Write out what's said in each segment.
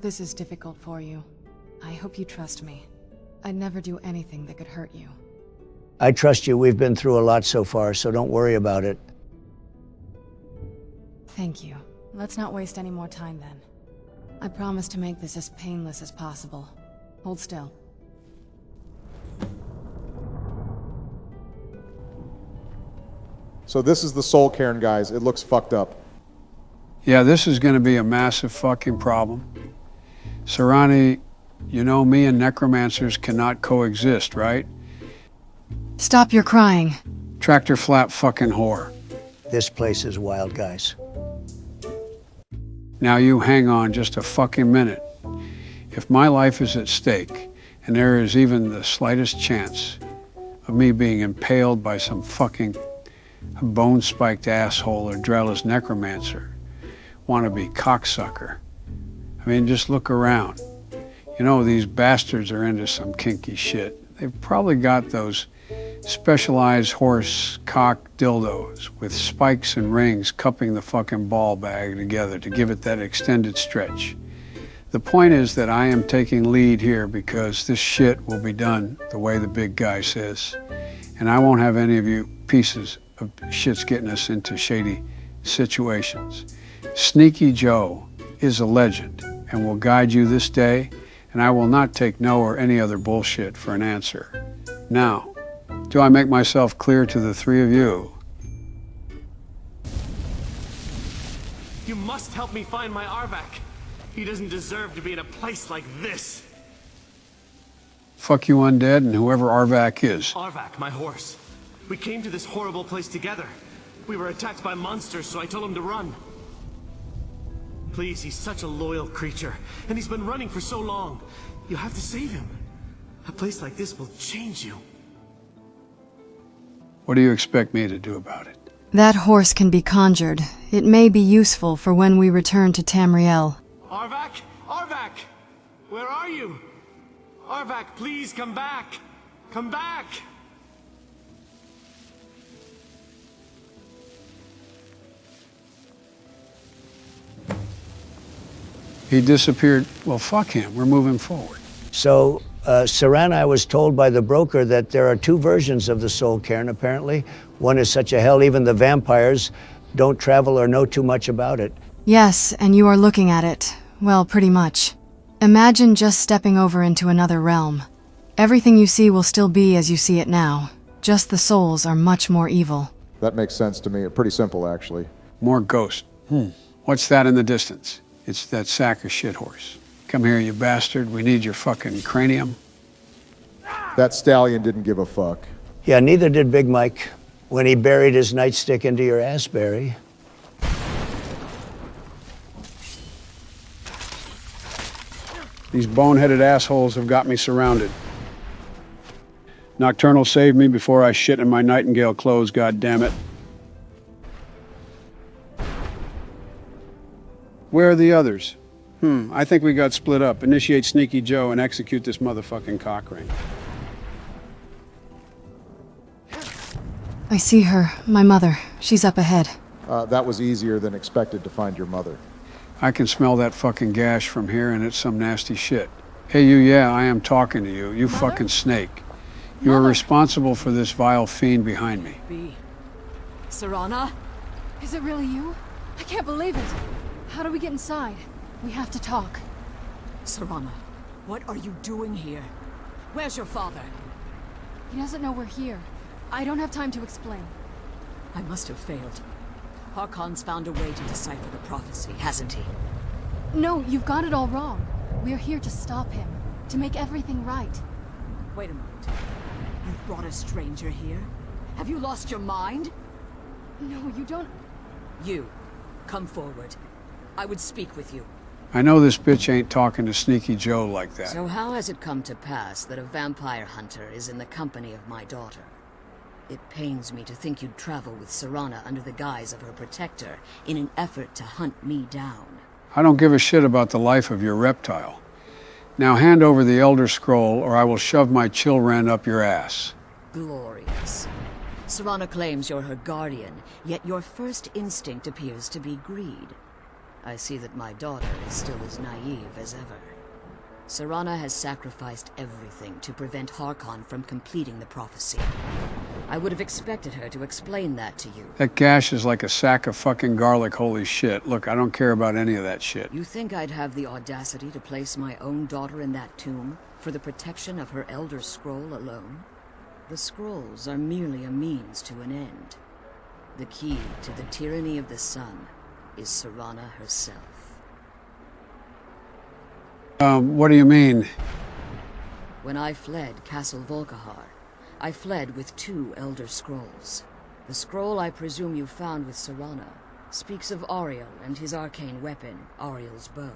this is difficult for you. I hope you trust me. I'd never do anything that could hurt you. I trust you. We've been through a lot so far, so don't worry about it. Thank you. Let's not waste any more time then. I promise to make this as painless as possible. Hold still. So this is the Soul Cairn, guys. It looks fucked up. Yeah, this is gonna be a massive fucking problem. Serana, you know me and necromancers cannot coexist, right? Stop your crying. Tractor flap fucking whore. This place is wild, guys. Now you hang on just a fucking minute. If my life is at stake, and there is even the slightest chance of me being impaled by some fucking bone-spiked asshole or dreadless necromancer, wannabe cocksucker, I mean, just look around. You know, these bastards are into some kinky shit. They've probably got those specialized horse cock dildos with spikes and rings cupping the fucking ball bag together to give it that extended stretch. The point is that I am taking lead here because this shit will be done the way the big guy says. And I won't have any of you pieces of shits getting us into shady situations. Sneaky Joe is a legend and will guide you this day, and I will not take no or any other bullshit for an answer. Now, do I make myself clear to the three of you? You must help me find my Arvak. He doesn't deserve to be in a place like this. Fuck you, undead, and whoever Arvak is. Arvak, my horse. We came to this horrible place together. We were attacked by monsters, so I told him to run. Please, he's such a loyal creature, and he's been running for so long. You have to save him. A place like this will change you. What do you expect me to do about it? That horse can be conjured. It may be useful for when we return to Tamriel. Arvak! Arvak! Where are you? Arvak, please come back! Come back! He disappeared. Well, fuck him. We're moving forward. So, Serana, I was told by the broker that there are two versions of the Soul Cairn, apparently. One is such a hell even the vampires don't travel or know too much about it. Yes, and you are looking at it. Well, pretty much. Imagine just stepping over into another realm. Everything you see will still be as you see it now. Just the souls are much more evil. That makes sense to me. Pretty simple, actually. More ghost. What's that in the distance? It's that sack of shit horse. Come here, you bastard. We need your fucking cranium. That stallion didn't give a fuck. Yeah, neither did Big Mike when he buried his nightstick into your assberry. These boneheaded assholes have got me surrounded. Nocturnal saved me before I shit in my nightingale clothes, goddammit. Where are the others? I think we got split up. Initiate Sneaky Joe and execute this motherfucking cock ring. I see her. My mother. She's up ahead. That was easier than expected to find your mother. I can smell that fucking gash from here, and it's some nasty shit. Hey, you, yeah, I am talking to you. You Mother? fucking snake. You are responsible for this vile fiend behind me. Serana? Is it really you? I can't believe it. How do we get inside? We have to talk. Serana, what are you doing here? Where's your father? He doesn't know we're here. I don't have time to explain. I must have failed. Harkon's found a way to decipher the prophecy, hasn't he? No, you've got it all wrong. We're here to stop him. To make everything right. Wait a moment. You've brought a stranger here? Have you lost your mind? No, you don't... You, come forward. I would speak with you. I know this bitch ain't talking to Sneaky Joe like that. So how has it come to pass that a vampire hunter is in the company of my daughter? It pains me to think you'd travel with Serana under the guise of her protector in an effort to hunt me down. I don't give a shit about the life of your reptile. Now hand over the Elder Scroll or I will shove my chill wren up your ass. Glorious. Serana claims you're her guardian, yet your first instinct appears to be greed. I see that my daughter is still as naive as ever. Serana has sacrificed everything to prevent Harkon from completing the prophecy. I would have expected her to explain that to you. That gash is like a sack of fucking garlic, holy shit. Look, I don't care about any of that shit. You think I'd have the audacity to place my own daughter in that tomb for the protection of her Elder Scroll alone? The scrolls are merely a means to an end. The key to the tyranny of the sun is Serana herself. What do you mean? When I fled Castle Volkihar, I fled with 2 Elder Scrolls. The scroll I presume you found with Serana speaks of Auriel and his arcane weapon, Auriel's bow.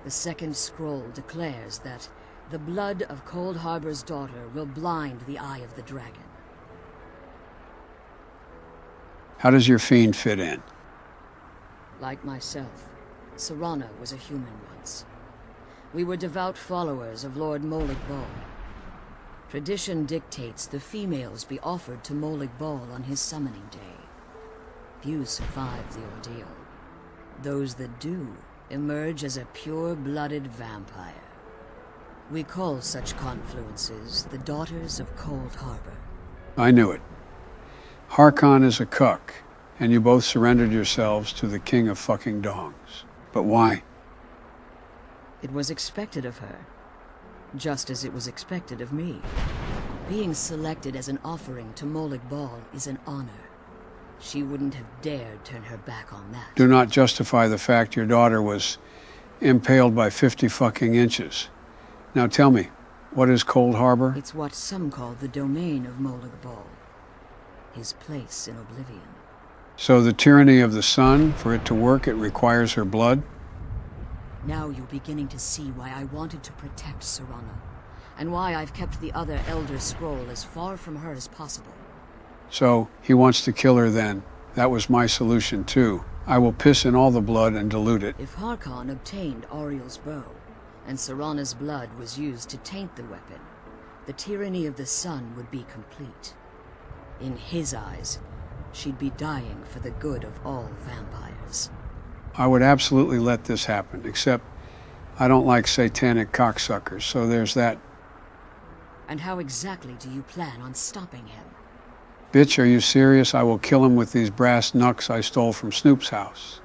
The second scroll declares that the blood of Cold Harbor's daughter will blind the eye of the dragon. How does your fiend fit in? Like myself, Serana was a human once. We were devout followers of Lord Molig Bal. Tradition dictates the females be offered to Molig Bal on his summoning day. Few survive the ordeal. Those that do emerge as a pure-blooded vampire. We call such confluences the Daughters of Cold Harbor. I knew it. Harkon is a cuck, and you both surrendered yourselves to the King of fucking Dongs. But why? It was expected of her, just as it was expected of me. Being selected as an offering to Molig Bal is an honor. She wouldn't have dared turn her back on that. Do not justify the fact your daughter was impaled by 50 fucking inches. Now tell me, what is Cold Harbor? It's what some call the domain of Molig Bal. His place in oblivion. So the tyranny of the sun, for it to work, it requires her blood? Now you're beginning to see why I wanted to protect Serana, and why I've kept the other Elder Scroll as far from her as possible. So, he wants to kill her then. That was my solution too. I will piss in all the blood and dilute it. If Harkon obtained Auriel's bow, and Serana's blood was used to taint the weapon, the tyranny of the sun would be complete. In his eyes, she'd be dying for the good of all vampires. I would absolutely let this happen, except I don't like satanic cocksuckers, so there's that. And how exactly do you plan on stopping him? Bitch, are you serious? I will kill him with these brass knucks I stole from Snoop's house.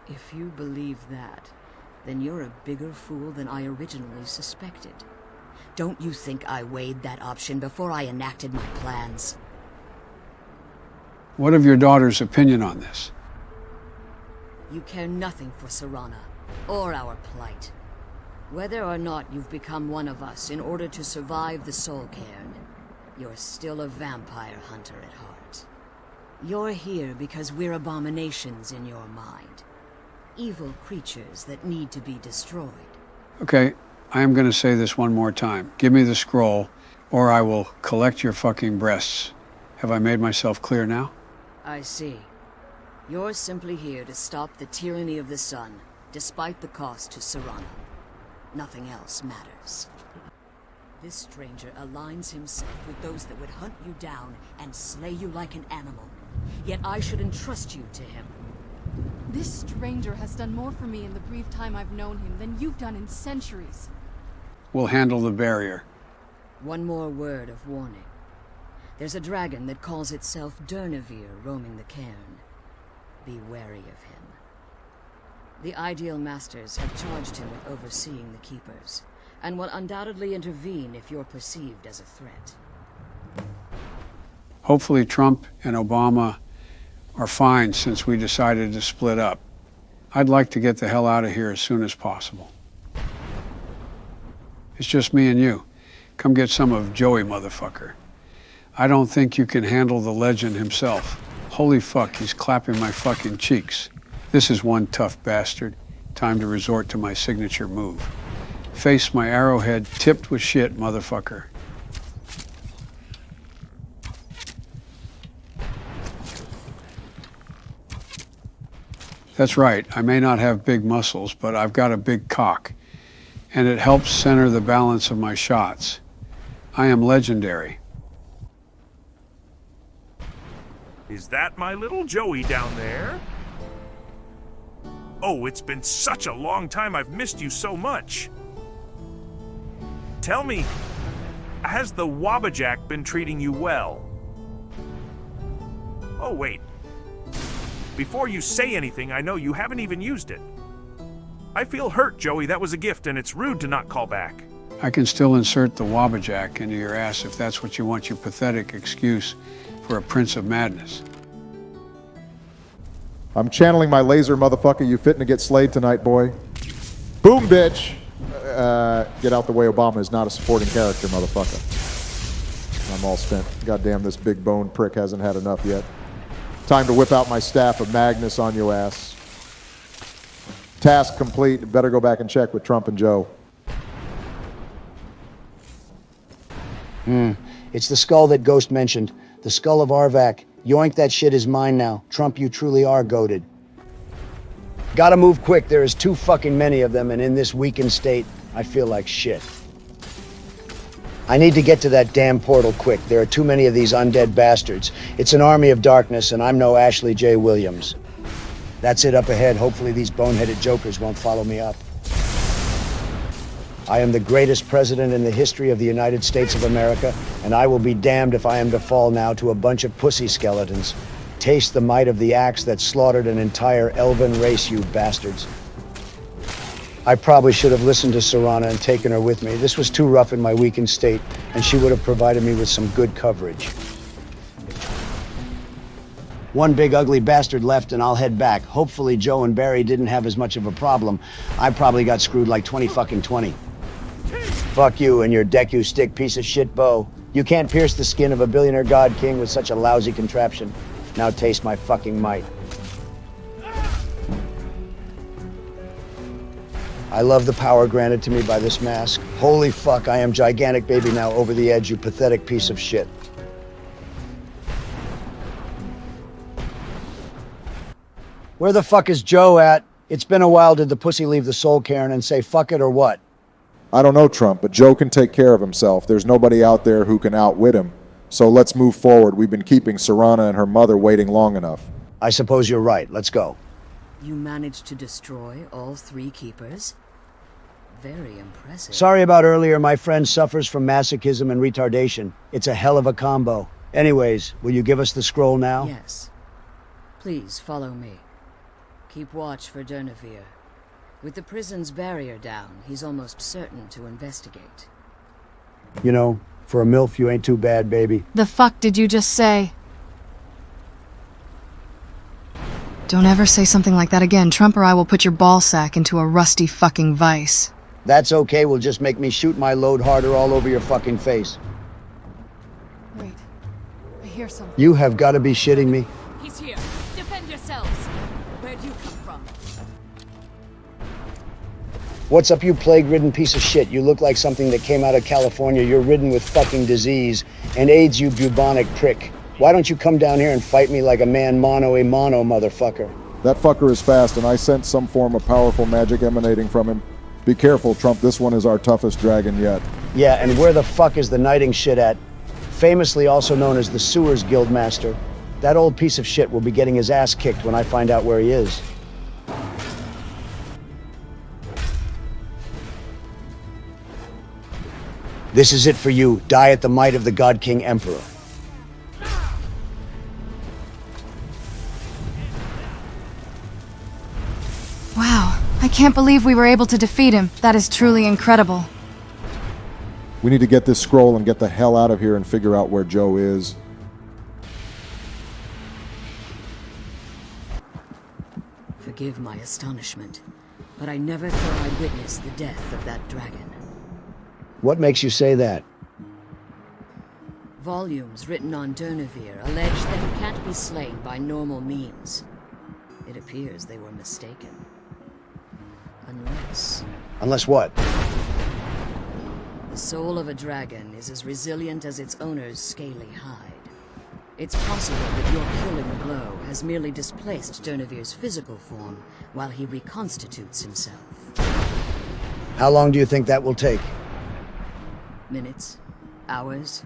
If you believe that, then you're a bigger fool than I originally suspected. Don't you think I weighed that option before I enacted my plans? What of your daughter's opinion on this? You care nothing for Serana, or our plight. Whether or not you've become one of us in order to survive the Soul Cairn, you're still a vampire hunter at heart. You're here because we're abominations in your mind. Evil creatures that need to be destroyed. Okay, I am going to say this one more time. Give me the scroll, or I will collect your fucking breasts. Have I made myself clear now? I see. You're simply here to stop the tyranny of the sun, despite the cost to Serana. Nothing else matters. This stranger aligns himself with those that would hunt you down and slay you like an animal. Yet I should entrust you to him. This stranger has done more for me in the brief time I've known him than you've done in centuries. We'll handle the barrier. One more word of warning. There's a dragon that calls itself Durnevere roaming the cairn. Be wary of him. The Ideal Masters have charged him with overseeing the Keepers, and will undoubtedly intervene if you're perceived as a threat. Hopefully Trump and Obama are fine since we decided to split up. I'd like to get the hell out of here as soon as possible. It's just me and you. Come get some of Joey, motherfucker. I don't think you can handle the legend himself. Holy fuck, he's clapping my fucking cheeks. This is one tough bastard. Time to resort to my signature move. Face my arrowhead tipped with shit, motherfucker. That's right, I may not have big muscles, but I've got a big cock, and it helps center the balance of my shots. I am legendary. Is that my little Joey down there? Oh, it's been such a long time. I've missed you so much. Tell me, has the Wabbajack been treating you well? Oh, wait. Before you say anything, I know you haven't even used it. I feel hurt, Joey. That was a gift, and it's rude to not call back. I can still insert the Wabbajack into your ass if that's what you want, your pathetic excuse for a prince of madness. I'm channeling my laser, motherfucker. You fitting to get slayed tonight, boy. Boom, bitch. Get out the way. Obama is not a supporting character, motherfucker. I'm all spent. Goddamn, this big bone prick hasn't had enough yet. Time to whip out my staff of Magnus on your ass. Task complete. Better go back and check with Trump and Joe. It's the skull that Ghost mentioned. The skull of Arvak. Yoink, that shit is mine now. Trump, you truly are goated. Gotta move quick. There is too fucking many of them, and in this weakened state, I feel like shit. I need to get to that damn portal quick. There are too many of these undead bastards. It's an army of darkness, and I'm no Ashley J. Williams. That's it up ahead. Hopefully these boneheaded jokers won't follow me up. I am the greatest president in the history of the United States of America, and I will be damned if I am to fall now to a bunch of pussy skeletons. Taste the might of the axe that slaughtered an entire elven race, you bastards. I probably should have listened to Serana and taken her with me. This was too rough in my weakened state, and she would have provided me with some good coverage. One big ugly bastard left, and I'll head back. Hopefully Joe and Barry didn't have as much of a problem. I probably got screwed like 20. Fuck you and your deck you stick piece of shit bow. You can't pierce the skin of a billionaire god king with such a lousy contraption. Now taste my fucking might. I love the power granted to me by this mask. Holy fuck, I am gigantic baby now over the edge, you pathetic piece of shit. Where the fuck is Joe at? It's been a while. Did the pussy leave the Soul Cairn and say fuck it or what? I don't know, Trump, but Joe can take care of himself. There's nobody out there who can outwit him. So let's move forward. We've been keeping Serana and her mother waiting long enough. I suppose you're right. Let's go. You managed to destroy all 3 keepers? Very impressive. Sorry about earlier. My friend suffers from masochism and retardation. It's a hell of a combo. Anyways, will you give us the scroll now? Yes. Please follow me. Keep watch for Durnevere. With the prison's barrier down, he's almost certain to investigate. You know, for a MILF, you ain't too bad, baby. The fuck did you just say? Don't ever say something like that again. Trump or I will put your ballsack into a rusty fucking vice. That's okay. Will just make me shoot my load harder all over your fucking face. Wait. I hear something. You have got to be shitting me. He's here. Defend yourselves. Where'd you come from? What's up, you plague-ridden piece of shit? You look like something that came out of California. You're ridden with fucking disease and AIDS, you bubonic prick. Why don't you come down here and fight me like a man mano a mano, motherfucker? That fucker is fast, and I sense some form of powerful magic emanating from him. Be careful, Trump. This one is our toughest dragon yet. Yeah, and where the fuck is the knighting shit at? Famously also known as the Sewers Guildmaster. That old piece of shit will be getting his ass kicked when I find out where he is. This is it for you. Die at the might of the God King Emperor. Wow, I can't believe we were able to defeat him. That is truly incredible. We need to get this scroll and get the hell out of here and figure out where Joe is. Forgive my astonishment, but I never thought I'd witness the death of that dragon. What makes you say that? Volumes written on Durnevere allege that he can't be slain by normal means. It appears they were mistaken. Unless what? The soul of a dragon is as resilient as its owner's scaly hide. It's possible that your killing blow has merely displaced Durnevere's physical form while he reconstitutes himself. How long do you think that will take? Minutes, hours,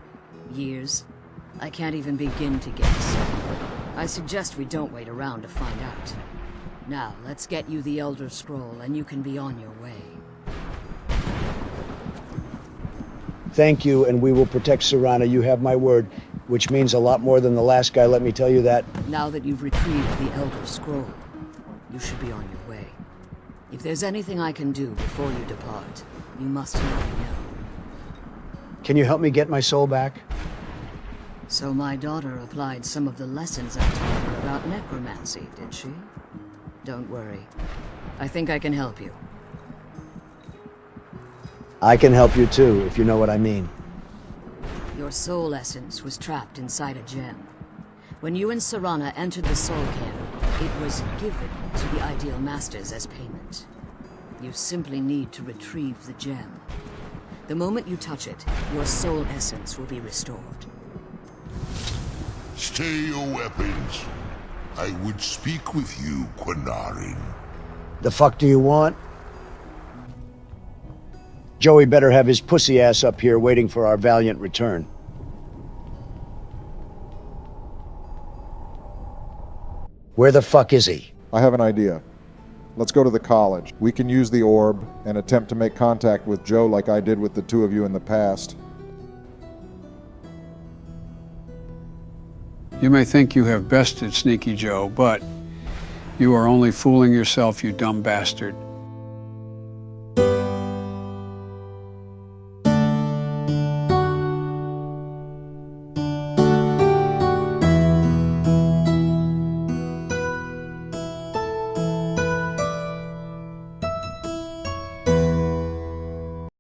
years. I can't even begin to guess. I suggest we don't wait around to find out. Now, let's get you the Elder Scroll, and you can be on your way. Thank you, and we will protect Serana. You have my word, which means a lot more than the last guy, let me tell you that. Now that you've retrieved the Elder Scroll, you should be on your way. If there's anything I can do before you depart, you must let me know. Can you help me get my soul back? So my daughter applied some of the lessons I taught her about necromancy, did she? Don't worry. I think I can help you. I can help you too, if you know what I mean. Your soul essence was trapped inside a gem. When you and Serana entered the Soul Cairn, it was given to the Ideal Masters as payment. You simply need to retrieve the gem. The moment you touch it, your soul essence will be restored. Stay your weapons. I would speak with you, Quinarin. The fuck do you want? Joey better have his pussy ass up here waiting for our valiant return. Where the fuck is he? I have an idea. Let's go to the college. We can use the orb and attempt to make contact with Joe like I did with the two of you in the past. You may think you have bested Sneaky Joe, but you are only fooling yourself, you dumb bastard.